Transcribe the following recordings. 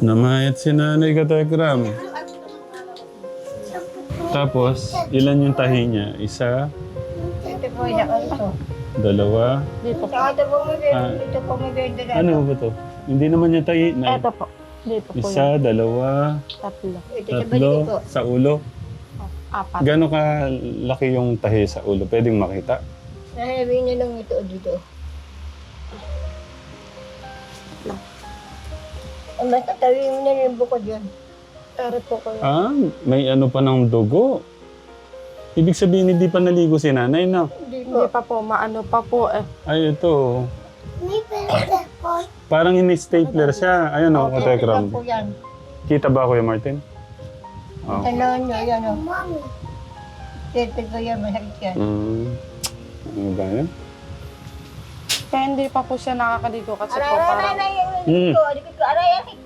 Namayat si Nanay Katekram. Tapos, ilan yung tahi niya? Isa, Ito po yung ito. dalawa. Dito po. Ito po may Ah. ito po may benda na. Ano ba to? Hindi naman niya tahi. Ito po. Dito po Isa, yung dalawa, tatlo. Ito sa tatlo, balik ko. sa ulo. Apat. Gano'n ka laki yung tahi sa ulo? Pwedeng makita? Nasabihin na lang ito dito. Ang matatawin mo na rin bukod yan. Ere po kayo. Ah, may ano pa ng dugo. Ibig sabihin, hindi pa naligo si nanay, no? Hindi Hindi pa po. Maano pa po eh. Ay, ito. Parang ini-stapler siya. Ayun o, Katekram. po yan. Kita ba, Kuya Martin? Oh. Tanawan nyo, yan o. Tete ko yan, masakit yan. Ano ba yan? Kaya hindi pa po siya nakakaligo kasi po Aray, aray, parang... aray, yung likod ko, aray, aray.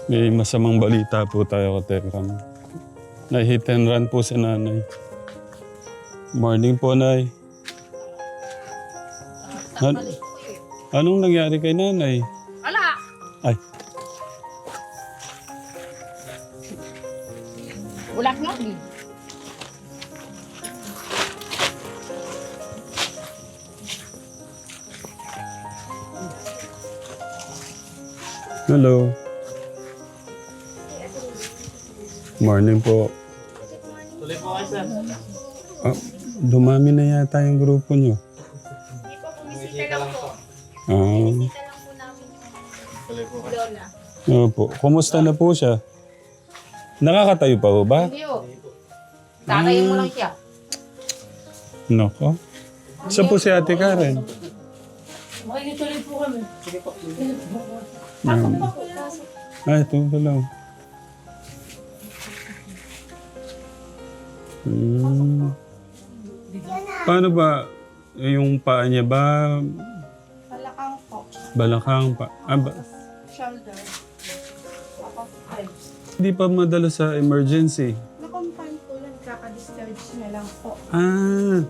May masamang balita po tayo, Katekram. Na-hit and run po si nanay. Morning po, Nay. Anong nangyari kay nanay? Wala. Ay, Ulak nga, di. hello. Morning po. Tuloy po kayo, sir. Ah, dumami na yata yung grupo nyo. Bumisita lang po. Ah, Tuloy po kayo. opo. Kumusta na po siya? Nakakatayo pa ho ba? Hindi o. Tatayin mo lang siya. Nako. Saan po si Ate Karen? Makikituloy po kami. Ay, ito ba lang? Paano ba? Yung paa niya ba? Balakang po. Balakang pa? Shoulder. Tapos legs. Hindi pa madala sa emergency. Na-confine po lang. Kaka-discharge na lang po. Ah,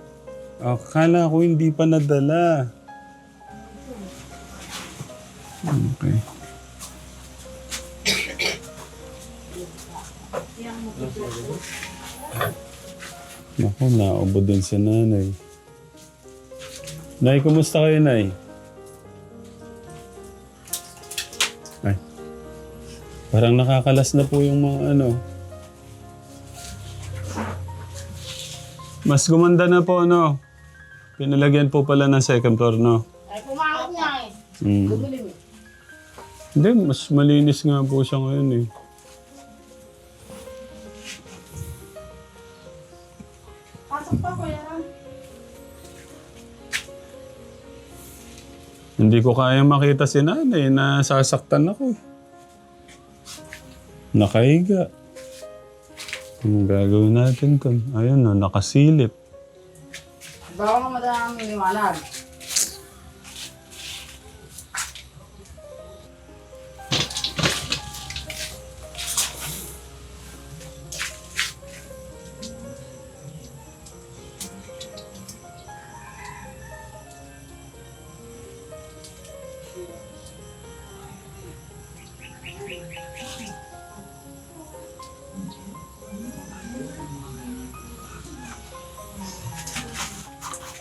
akala ko hindi pa nadala. Okay. Naku, naubo din si nanay. Nay, kumusta kayo, Nay? Ay. Parang nakakalas na po yung mga ano. Mas gumanda na po, ano? Pinalagyan po pala ng second floor, no? Ay, pumakot niya eh. Mm. Bumili mo. Hindi, mas malinis nga po siya ngayon eh. Pasok pa, Kuya Ram. Hindi ko kaya makita si nanay, nasasaktan ako. Nakahiga. Anong gagawin natin kun? Ayun na, nakasilip. Baka nga madaming liwanag.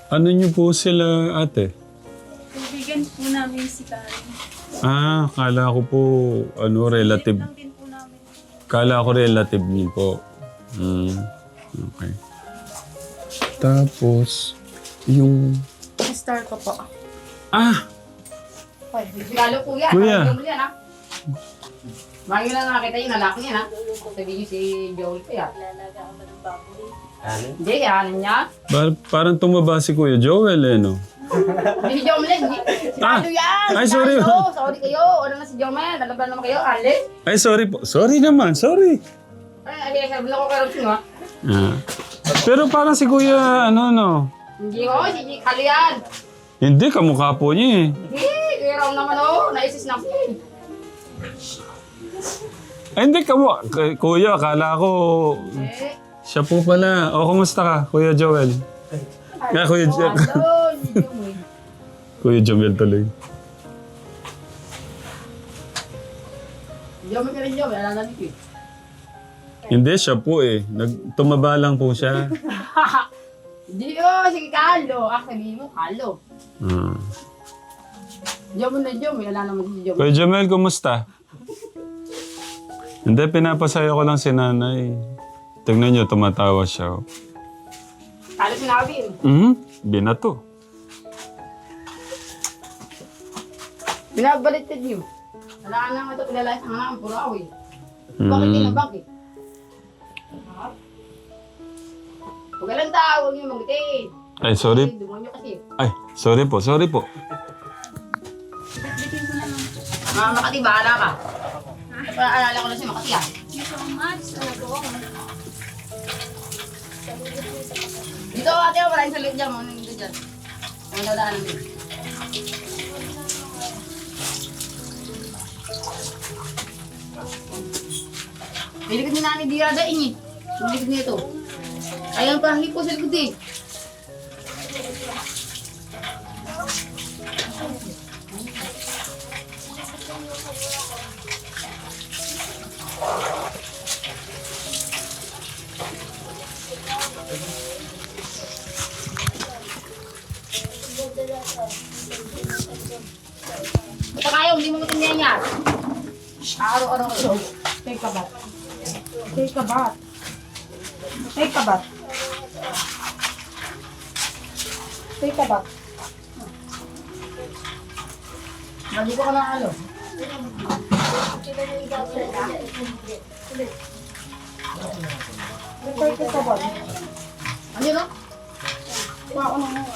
Ano niyo po sila, ate? Kaibigan po namin si Karen. Ah, kala ko po, ano, relative. Lang din po namin. Kala ko relative niyo po. Okay. Tapos, yung... Star ko po. Ah! Lalo po yan. Kuya. Lalo mo yan, ha? Maraming na nakakita yung lalaki niya, ha? Sabihin niyo si Joel pa yan. Lalaga ka ba ng baboy? Hindi, yan niya. Parang tumaba si Kuya Joel eh, no? Hindi si Joel, hindi. Ah! Lalo yan. Ay, sorry. Lalo. Sorry kayo. Ano na si Joel? Lalaban naman kayo, Ali. Ay, sorry po. Sorry naman, sorry. Ay, sabi na ko karoon siya, ha? Ah. Pero parang si Kuya, ano, no? Hindi ko, si Kalo yan. Hindi, kamukha po niya eh. Hindi, kaya raw naman, oh. Naisis na po. Ay, hindi, Kuya, akala ko Eh. siya po pala. O, kumusta ka, Kuya Joel? Kuya Joel. Hello, si Joel. Kuya Joel tuloy. Joel ka rin, Joel. Wala na dito, eh. Hindi, siya po eh. Tumaba lang po siya. Hindi, oh. Sige, Kalo. Sabihin mo, Kalo. Ah. Joel na Joel. Wala naman si Joel. Kuya Jamel, kumusta? Hindi, pinapasaya ko lang si nanay. Tignan niyo, tumatawa siya. Oh. Kalo sinabi, eh. Binato. Binabaliktad niyo. Wala ka naman ito. Pinalayas ang naman. Puro ako, eh. Bakit din na bakit? Huwag ka lang tao. Huwag niyo mag-itin. Ay, sorry. Dumonyo kasi. Ay, sorry po, sorry po. Makati, bahala ka. Alala ko na si Makati, ah. Thank you so much. Talaga ako. Dito, ate, maraming salit dyan. Mga nandito dyan. Ang dadaanan din. Pilikod ni Nani Dira daing, eh. Pilikod nito. Ayan, parang hipo sa likod, eh. Basta kayo, hindi mo matindihan yan. Araw-araw kayo. Take a bath. Take a bath. Take a bath. Take a bath. Maligo ka ng ano. Take a bath. Ano yun, no? Paano mo ano?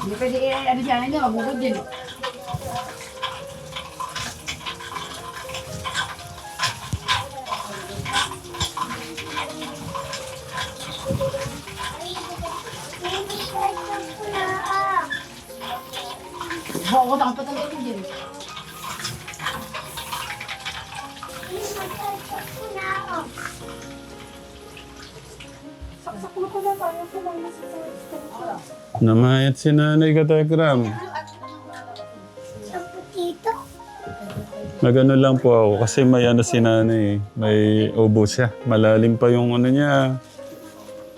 Hindi pwede ano siya, ano, magugod din. Bukod ang patangay ko din. Saksak mo ko na tayo sa mga nasa Namayat si nanay Katekram. Nagano lang po ako kasi may ano si nanay, may ubo siya. Malalim pa yung ano niya.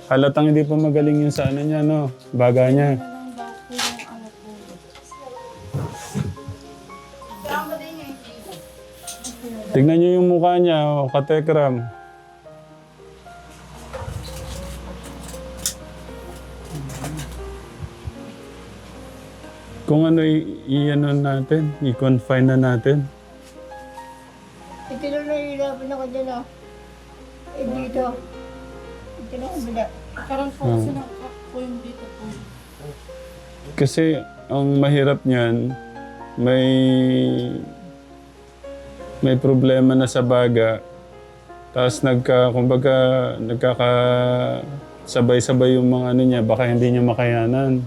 Halatang hindi pa magaling yung sa ano niya, no? Baga niya. Tignan niyo yung mukha niya, oh, Katekram. Kung ano i-ano natin, i-confine na natin. Ito na nahihirapan ako dyan, oh. Eh, dito. Ito na kabila. Karoon po kasi ng po yung dito po. Kasi ang mahirap niyan, may problema na sa baga. Tapos kumbaga nagkakasabay-sabay yung mga ano niya, baka hindi niya makayanan.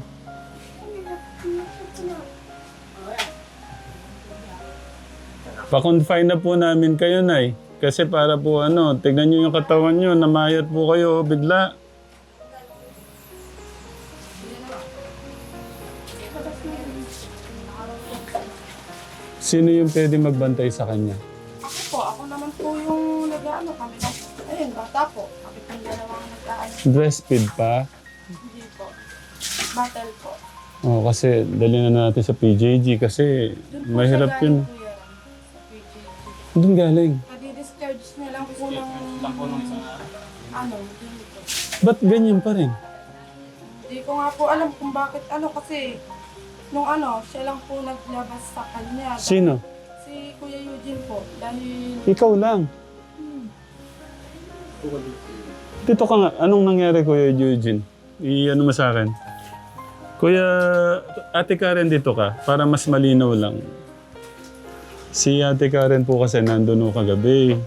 Pa-confine na po namin kayo, Nay. Kasi para po tignan niyo yung katawan niyo, namayat po kayo bigla. Sino yung pwede magbantay sa kanya? Ako naman po yung nag-ano kami na. Ayun, bata po. Kami pong dalawang nag-ano. Breastfeed pa? Hindi po. Battle po. Oh, kasi dali na natin sa PJG kasi Doon po mahirap siya yun. galing po yan, sa PJG. Doon galing. Nadi-discharge niya lang po ng... Ano, hindi po. Ba't ganyan pa rin? Hindi ko nga po alam kung bakit kasi nung siya lang po naglabas sa kanya. Sino? Si Kuya Eugene po. Dahil Ikaw lang. Dito ka nga. Anong nangyari, Kuya Eugene? I-ano mo sa akin? Kuya, Ate Karen, dito ka. Para mas malinaw lang. Si Ate Karen po kasi nandun kagabi.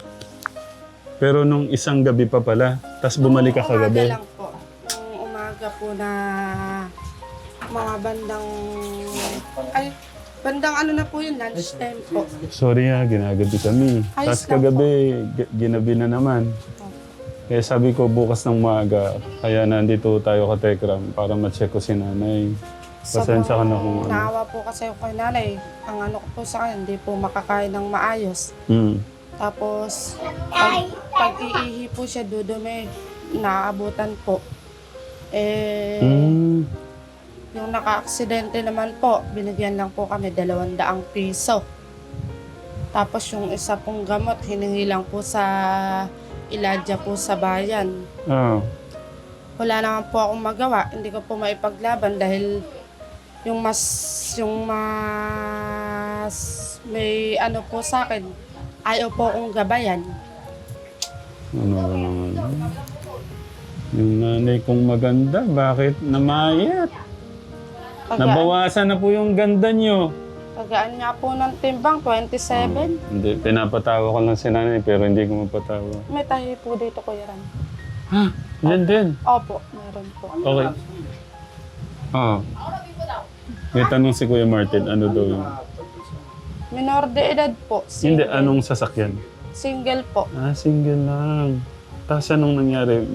Pero nung isang gabi pa pala. Tapos bumalik ka kagabi. umaga lang po. Yung umaga po na mga bandang ano na po yun, lunchtime po. Sorry ginagabi kami. Ayos Tapos lang kagabi, ginabi na naman. Kaya sabi ko bukas ng maaga, kaya nandito tayo ka Tekram para ma-check ko si nanay. Pasensya ka na kung ano. Naawa po kasi ako kay nanay. Ang ano ko po sa kanya, hindi po makakain ng maayos. Mm. Tapos, pag iihi po siya, dudumi, naaabutan po. Yung naka-aksidente naman po, binigyan lang po kami 200 piso. Tapos yung isa pong gamot, hiningi lang po sa Iladya po sa bayan. Oh. Wala naman po akong magawa, hindi ko po maipaglaban dahil yung mas may ano po sa akin, ayaw po akong gabayan. Ano ba naman? Yung nanay kong maganda, bakit namayat? Nabawasan na po yung ganda nyo. Tagaan niya po ng timbang, 27. Hindi, pinapatawa ko lang si nanay pero hindi ko mapatawa. May tahi po dito, Kuya Ran. Ha? Yan din. Opo, meron po. Okay. Oo. May tanong si Kuya Martin, ano daw yun? Minor de edad po. Hindi, anong sasakyan? Single po. Ah, single lang. Tapos anong nangyari?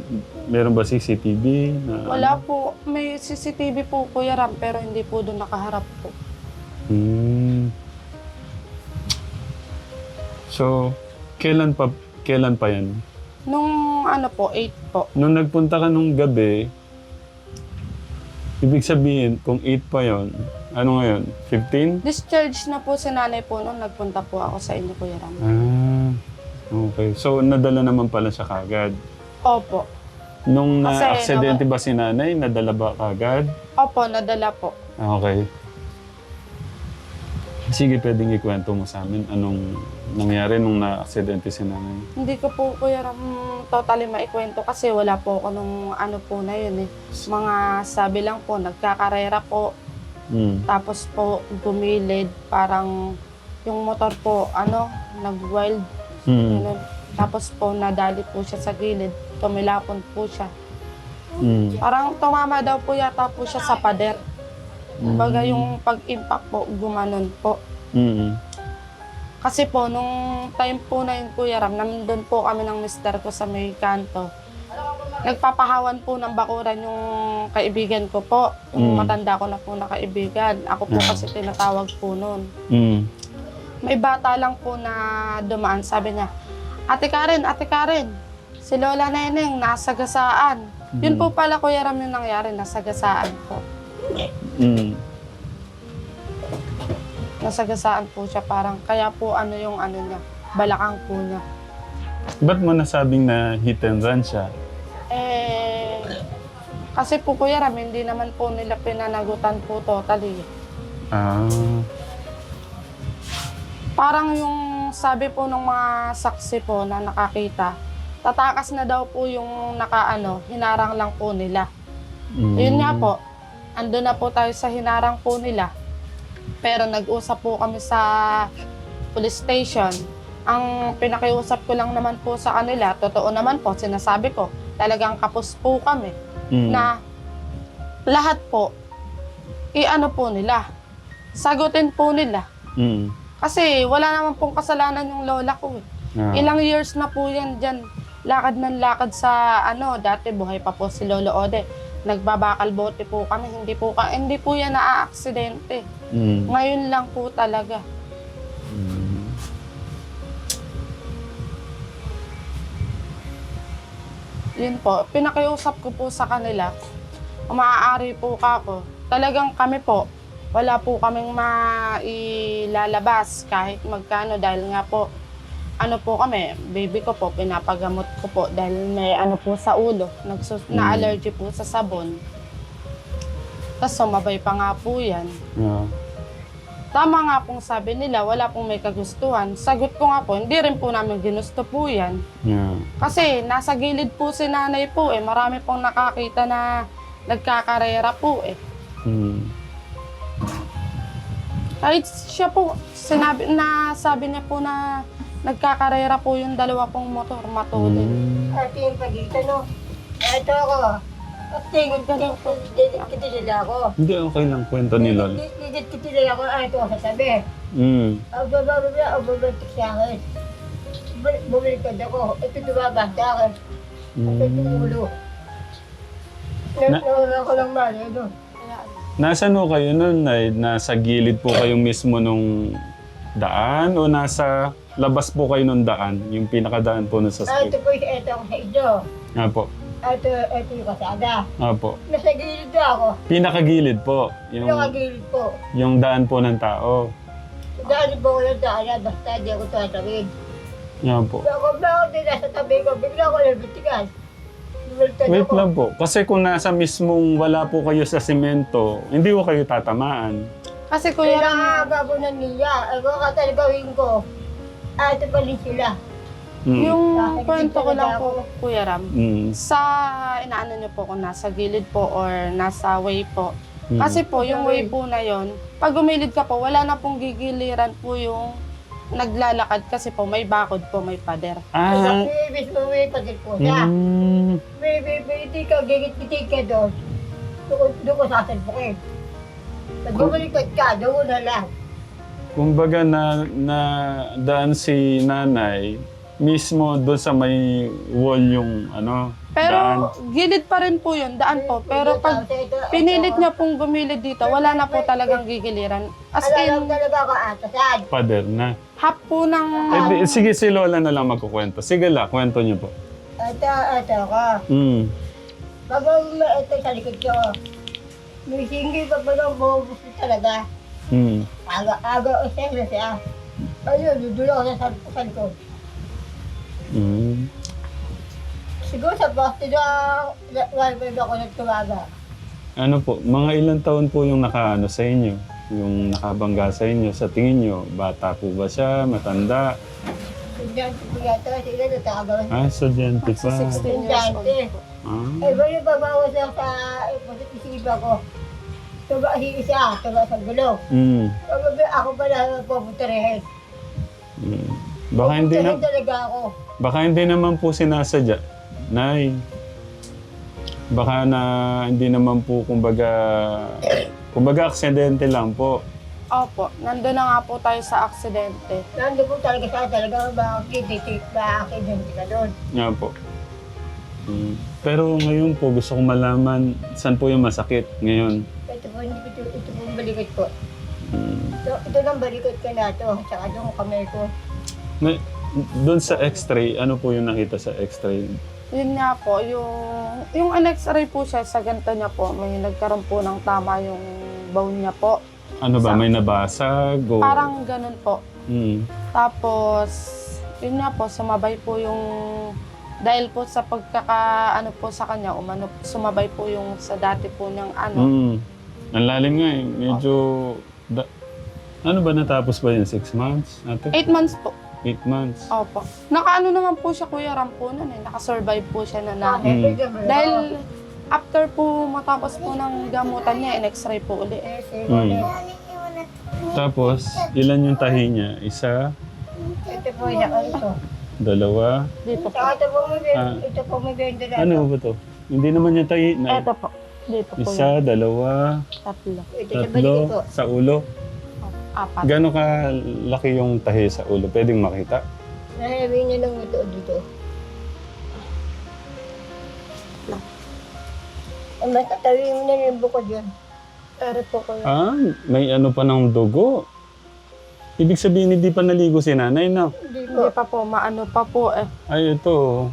Meron ba CCTV? Na, Wala po. May CCTV po, Kuya Ram, pero hindi po doon nakaharap po. So, kailan pa yan? Nung ano po, 8 po. Nung nagpunta ka nung gabi, ibig sabihin, kung 8 pa yon, ano ngayon? 15? Discharge na po si nanay po nung nagpunta po ako sa inyo, Kuya Ram. Ah, okay. So, nadala naman pala siya kagad. Opo. Nung Kasi na-aksidente ba si nanay, nadala ba kagad? Opo, nadala po. Ah, okay. Sige, pwedeng ikwento mo sa amin anong nangyari nung na-aksidente si nanay. Hindi ko po, Kuya Ram, totally maikwento kasi wala po ako nung ano po na yun eh. Mga sabi lang po, nagkakarera po. Tapos po, gumilid. Parang yung motor po, nag-wild. Ganun. Tapos po, nadali po siya sa gilid. Tumilapon po siya. Parang tumama daw po yata po siya sa pader. Baga yung pag-impact po, gumanon po. Kasi po, nung time po na yun, Kuya Ram, nandun po kami ng mister ko sa may kanto. Nagpapahawan po ng bakuran yung kaibigan ko po. Yung matanda ko na po na kaibigan. Ako po kasi tinatawag po noon. May bata lang po na dumaan. Sabi niya, Ate Karen, si Lola Neneng, nasagasaan. Yun po pala, Kuya Ram, yung nangyari, nasagasaan po. Nasagasaan po siya, parang kaya po yung niya, balakang po niya. Ba't mo nasabing na hit and run siya? Kasi po Kuya Ram, hindi naman po nila pinanagutan po totally. Ah. Parang yung sabi po ng mga saksi po na nakakita, tatakas na daw po yung hinarang lang po nila. Yun nga po, ando na po tayo sa hinarang po nila. Pero nag-usap po kami sa police station. Ang pinakiusap ko lang naman po sa kanila, totoo naman po, sinasabi ko, talagang kapos po kami. Na lahat po, po nila. Sagutin po nila. Kasi wala naman pong kasalanan yung lola ko eh. Ilang years na po yan dyan. Lakad ng lakad sa dati buhay pa po si Lolo Ode. nagbabakal bote po kami, hindi po yan na-aksidente. Ngayon lang po talaga. Yun po, pinakiusap ko po sa kanila, maaari po ako. Talagang kami po, wala po kaming mailalabas kahit magkano dahil nga po, ano po kami, baby ko po, pinapagamot ko po dahil may ano po sa ulo, na-allergy po sa sabon. Tapos sumabay pa nga po yan. Tama nga pong sabi nila, wala pong may kagustuhan. Sagot ko nga po, hindi rin po namin ginusto po yan. Kasi nasa gilid po si nanay po eh. Marami pong nakakita na nagkakarera po eh. Kahit siya po, sabi niya po na nagkakarera po yung dalawa pong motor, matulin. Ate yung pagitan, no? Ito ako. At tingin ka din, kitilala ako. Hindi, okay lang kwento ni Lol. Kitilala ako, ito ako sa tabi. Ang babatik sa akin. Bumilikad ako. Ito dumabas sa akin. Ito tumulo. Nawala ko lang mali, no? Nasaan ho kayo nun? Nasa gilid po kayo mismo nung daan o nasa labas po kayo nung daan? Yung pinakadaan po na sa Ito street? po, ito ako sa inyo. Nga po. Ito yung kasada. Opo. Nasa gilid na ako. Pinakagilid po. Nakagilid po. Yung daan po ng tao. Dahil po ko yung daan, basta di ako tatawid. Nga po. Ako na ako din nasa tabi ko, bigla ako nabitikan. Wait lang po. Kasi kung nasa mismong wala po kayo sa simento, hindi ko kayo tatamaan. Kasi Kuya Ram, Kailangan po ng niya. Ako katalagawin ko. Ito pa rin sila. yung kwento ko lang po, Kuya Ram, Mm. sa inaano niyo po kung nasa gilid po or nasa way po. Kasi po, yung way po na yon, pag umilid ka po, wala na pong gigiliran po yung naglalakad kasi po may bakod po, may pader. Ah. Ibig mo may pagil po siya. May hindi ka gigit-gitit ka doon. Doon ko sasalpukin. Pag bumalikat ka, doon na lang. Kumbaga na daan si nanay mismo doon sa may wall yung ano, Pero daan. gilid pa rin po yun, daan po. Pero pag pinilit niya pong gumilid dito, wala na po talagang gigiliran. As Alam in, talaga ako atasan. Pader na. half po ng... Sige, si Lola na lang magkukwento. Sige la, kwento niyo po. Ito ako. Bago ito sa likod ko, may singi pa ba nang bumubus talaga. Aga o siya. Ayun, dudulo ako sa likod. Siguro sa poste na wifi ako nagtumaga. Ano po, mga ilang taon po yung nakaano sa inyo? Yung nakabangga sa inyo, sa tingin nyo, bata po ba siya, matanda? Estudyante po yata, sila natagawan. Estudyante pa. 16 years Estudyante. old po. Eh, ba yung pagbawas lang sa isipa ko. Tuba si isa, tuba sa gulong. Ako pala pupuntarehin. Baka hindi na, talaga ako. baka hindi naman po sinasadya. Nay, baka na hindi naman po kumbaga aksidente lang po. Opo, nandun na nga po tayo sa aksidente. Nandun po talaga sa talaga bakit ka doon. Nga po. Pero ngayon po gusto kong malaman saan po yung masakit ngayon. Ito po yung balikot ko. Ito lang balikot ko na ito, tsaka doon kamay ko. Doon sa x-ray, ano po yung nakita sa x-ray? Yun nga po, yung NX-ray po siya, sa ganito niya po, may nagkaroon po ng tama yung bone niya po. Ano ba, may nabasag? O... Parang ganun po. Tapos, yun nga po, sumabay po yung, dahil po sa pagkakaano po sa kanya, sumabay po yung sa dati po niyang ano. Ang lalim nga eh, medyo, ano ba natapos ba yun, 6 months? 8 months po. 8 months. Opo. Nakaano naman po siya, Kuya Ram po nun eh. Nakasurvive po siya na Dahil after po matapos po ng gamutan niya, in-x-ray po uli. Tapos, ilan yung tahi niya? Isa, Ito po yung ito. dalawa. Dito po. Ito po may benda na. Ano ba to? Hindi naman yung tahi. Ito po. Dito po. Isa, dalawa, Tatlo. Ito sa balikot ko. tatlo, sa ulo. Apat. Gano'n ka laki yung tahi sa ulo? Pwedeng makita? Nahamin niya ng ito dito. Matatawin mo na rin bukod yun. Ere po kuya. Ah, may ano pa ng dugo. Ibig sabihin, hindi pa naligo si nanay, na. Hindi pa po, maano pa po eh. Ay, ito.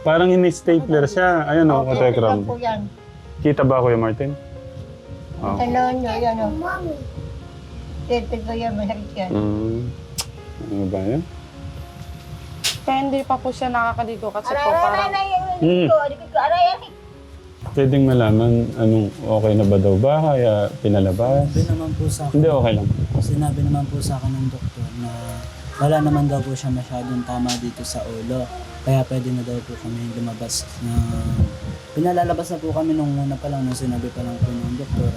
Parang ini-stapler siya. Ayan o, katekram. Ito po yan. Kita ba, Kuya Martin? Oh. Tanawan nyo, yan o. Ito ko yan, masakit yan. Ano ba yan? Kaya hindi pa po siya nakakaligo kasi po parang... Hmm. Pwedeng malaman anong okay na ba daw ba? Kaya pinalabas? Sinabi naman po sa akin, Hindi, okay lang. sinabi naman po sa akin ng doktor na wala naman daw po siya masyadong tama dito sa ulo. Kaya pwede na daw po kami lumabas na... Pinalalabas na po kami nung una pa lang, nung sinabi pa lang po ng doktor.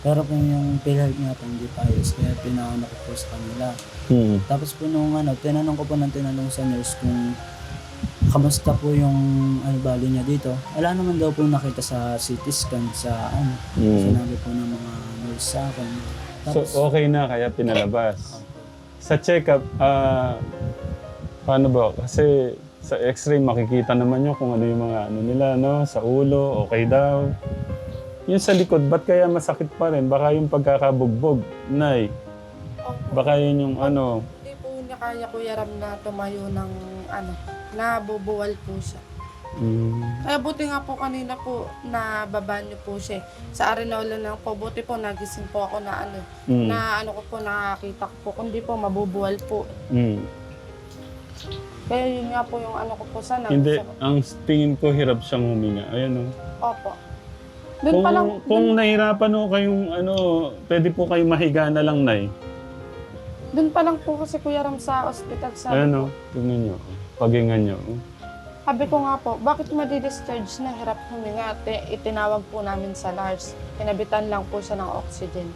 Pero po yung PhilHealth nga po hindi pa ayos, kaya pinauna ko po sa kanila. Tapos po nung tinanong ko po ng tinanong sa nurse kung kamusta po yung bali niya dito. Wala naman daw po nakita sa CT scan sa sinabi po ng mga nurse sa akin. So, Tapos, okay na kaya pinalabas. Sa check-up, paano ba? Kasi sa x-ray makikita naman nyo kung ano yung mga ano nila, no? Sa ulo, okay daw. Yung sa likod, ba't kaya masakit pa rin? Baka yung pagkakabugbog, Nay. Baka yun yung ano. Hindi po niya kaya Kuya Ram na tumayo ng nabubuwal po siya. Kaya buti nga po kanina po na baba niyo po siya. Sa Arinola lang po, buti po nagising po ako na na ko po nakakita ko po. Kundi po mabubuwal po. Kaya yun nga po yung ko po sana. Hindi, ang tingin ko hirap siyang huminga. Ayan o. Opo. Doon pa lang, Kung nahirapan o kayong pwede po kayong mahiga na lang, Nay. doon pa lang po kasi Kuya Ram sa ospital sa... Ayan o, tingnan nyo. Paghingan nyo. Sabi ko nga po, bakit madi-discharge na hirap huminga? Itinawag po namin sa nurse. Pinabitan lang po siya ng oxygen.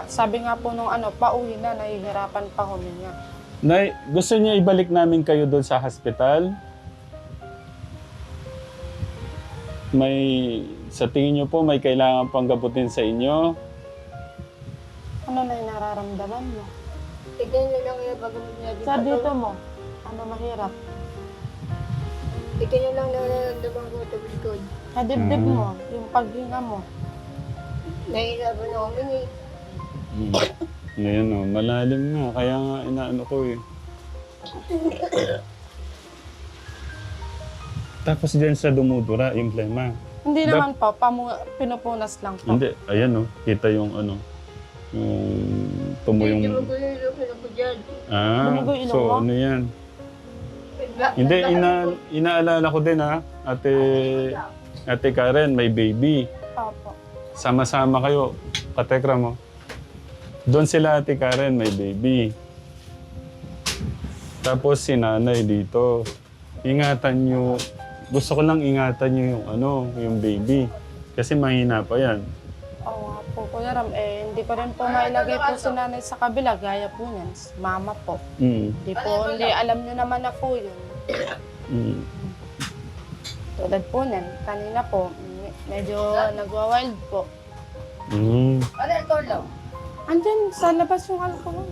Sabi nga po nung pauwi na, nahihirapan pa huminga. Nay, gusto niya ibalik namin kayo doon sa hospital? Sa tingin niyo po, may kailangan pang gabutin sa inyo? Ano na yung nararamdaman mo? Tignan nyo lang yung pag-gamit niya dito. Sa dito mo, ano mahirap? Tignan nyo lang nararamdaman ko ito likod. Sa dibdib mo, yung paghinga mo. Nahihirapan ako humingi. Ngayon o, malalim nga. Kaya nga inaano ko eh. Tapos dyan sa dumudura, yung plema. Hindi naman po, pinupunas lang po. Hindi, ayan o. Kita yung yung tumo Hindi yung... mo ko yung ilok ko dyan. Dumugo yung ilong So mo? ano yan? Hindi, inaalala ko din Ate Karen, may baby. Opo. Sama-sama kayo. Katekra mo. Doon sila Ate Karen, may baby. Tapos si nanay dito. Ingatan nyo. Gusto ko lang ingatan nyo yung baby. Kasi mahina pa yan. Oo nga po, Kuya Ram. Hindi ko rin po mailagay po si nanay sa kabila. Gaya po niyan, mama po. Hindi alam nyo naman na po yun. Tulad po niyan, kanina po, medyo nagwa-wild po. Ano ito lang? Andyan, sa labas yung alcohol.